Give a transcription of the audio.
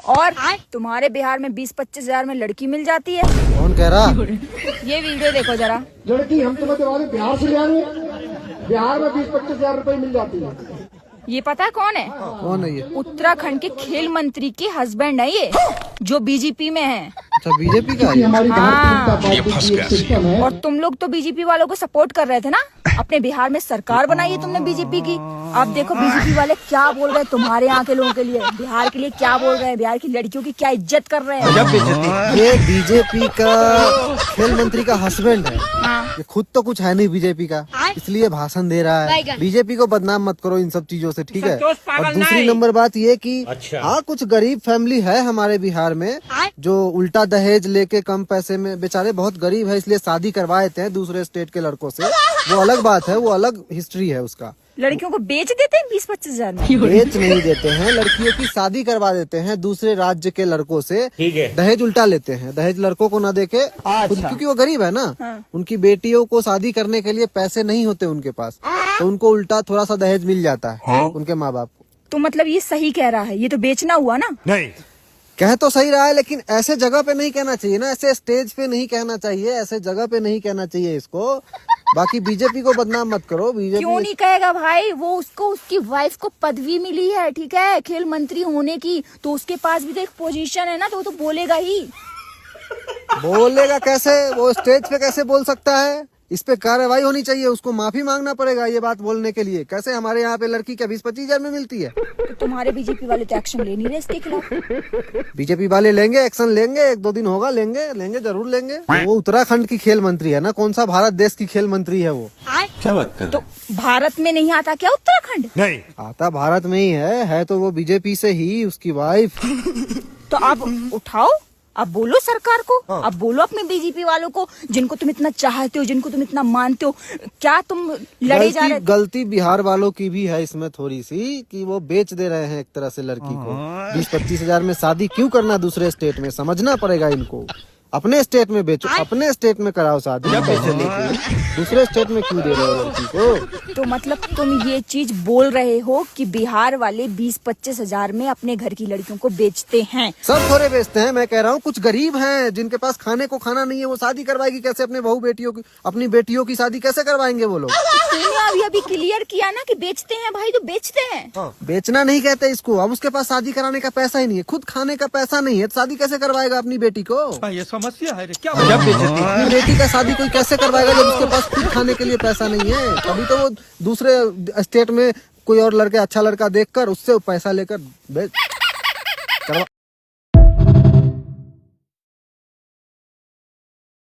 और तुम्हारे बिहार में 20-25 हजार में लड़की मिल जाती है। कौन कह रहा? ये वीडियो देखो जरा। लड़की हम तुम्हें दिवाली बिहार से ले आएंगे, बिहार में 20-25 हजार रुपए मिल जाती है। ये पता है कौन है? कौन है ये? उत्तराखंड के खेल मंत्री के हस्बैंड है ये, जो बीजेपी में है। अच्छा, बीजेपी का है? हमारी हाँ। भारतीय जनता पार्टी की एक सिस्टम है। और तुम लोग तो बीजेपी वालों को सपोर्ट कर रहे थे ना, अपने बिहार में सरकार बनाई है तुमने बीजेपी की। अब देखो बीजेपी वाले क्या बोल रहे हैं तुम्हारे यहाँ के लोगों के लिए, बिहार के लिए क्या बोल रहे हैं, बिहार की लड़कियों की क्या इज्जत कर रहे हैं। ये बीजेपी का खेल मंत्री का हस्बैंड है। हाँ। ये खुद तो कुछ है नहीं बीजेपी का, इसलिए भाषण दे रहा है। बीजेपी को बदनाम मत करो इन सब चीजों से, ठीक है? और दूसरी नंबर बात ये कि हाँ, कुछ गरीब फैमिली है हमारे बिहार में जो उल्टा दहेज लेके कम पैसे में, बेचारे बहुत गरीब है इसलिए शादी करवा देते हैं दूसरे स्टेट के लड़कों से। वो अलग बात है, वो अलग हिस्ट्री है उसका। लड़कियों को बेच देते हैं 20-25 हजार में। बेच नहीं देते हैं, लड़कियों की शादी करवा देते हैं दूसरे राज्य के लड़कों से। दहेज उल्टा लेते हैं, दहेज लड़कों को ना देके खुद, क्योंकि वो गरीब है ना। हाँ। उनकी बेटियों को शादी करने के लिए पैसे नहीं होते उनके पास, तो उनको उल्टा थोड़ा सा दहेज मिल जाता है उनके माँ बाप को। तो मतलब ये सही कह रहा है, ये तो बेचना हुआ ना। नहीं, कह तो सही रहा है, लेकिन ऐसे जगह पे नहीं कहना चाहिए ना, ऐसे स्टेज पे नहीं कहना चाहिए, ऐसे जगह पे नहीं कहना चाहिए इसको। बाकी बीजेपी को बदनाम मत करो। क्यों बीजेपी नहीं कहेगा भाई, वो उसको उसकी वाइफ को पदवी मिली है, ठीक है, खेल मंत्री होने की, तो उसके पास भी तो एक पोजीशन है ना, तो वो तो बोलेगा ही। बोलेगा कैसे? वो स्टेज पे कैसे बोल सकता है? इस पे कार्रवाई होनी चाहिए, उसको माफी मांगना पड़ेगा ये बात बोलने के लिए। कैसे हमारे यहाँ पे लड़की क्या 20-25 हजार में मिलती है? तो तुम्हारे बीजेपी वाले तो एक्शन ले नहीं रहे इसके खिलाफ। बीजेपी वाले लेंगे एक्शन, लेंगे, 1-2 दिन होगा, लेंगे जरूर लेंगे। वो उत्तराखंड की खेल मंत्री है ना, कौन सा भारत देश की खेल मंत्री है वो? क्या बात कर? तो भारत में नहीं आता क्या उत्तराखंड? नहीं, आता भारत में ही है तो वो बीजेपी से ही, उसकी वाइफ। तो आप उठाओ, अब बोलो सरकार को, अब बोलो अपने बीजेपी वालों को, जिनको तुम इतना चाहते हो, जिनको तुम इतना मानते हो, क्या तुम लड़े जा रहे? गलती बिहार वालों की भी है इसमें थोड़ी सी, कि वो बेच दे रहे हैं एक तरह से लड़की को। 20-25 हजार में शादी क्यों करना दूसरे स्टेट में, समझना पड़ेगा इनको। अपने स्टेट में बेचो, अपने स्टेट में कराओ शादी, पैसे लेके दूसरे स्टेट में क्यों दे रहे हो लड़की को? तो मतलब तुम ये चीज बोल रहे हो कि बिहार वाले 20-25 हजार में अपने घर की लड़कियों को बेचते हैं? सब थोड़े बेचते हैं, मैं कह रहा हूँ कुछ गरीब हैं जिनके पास खाने को खाना नहीं है, वो शादी करवाएगी कैसे अपने बहू बेटियों की? अपनी बेटियों की शादी कैसे करवाएंगे वो लोग? तुमने अभी क्लियर किया ना कि बेचते हैं भाई, तो बेचते हैं। बेचना नहीं कहते इसको। अब उसके पास शादी कराने का पैसा ही नहीं है, खुद खाने का पैसा नहीं है, शादी कैसे करवाएगा अपनी बेटी को? ये समस्या है रे, क्या अपनी बेटी का शादी कोई कैसे करवाएगा जब उसके पास खुद खाने के लिए पैसा नहीं है? तभी तो वो दूसरे स्टेट में कोई और लड़के, अच्छा लड़का देखकर उससे पैसा लेकर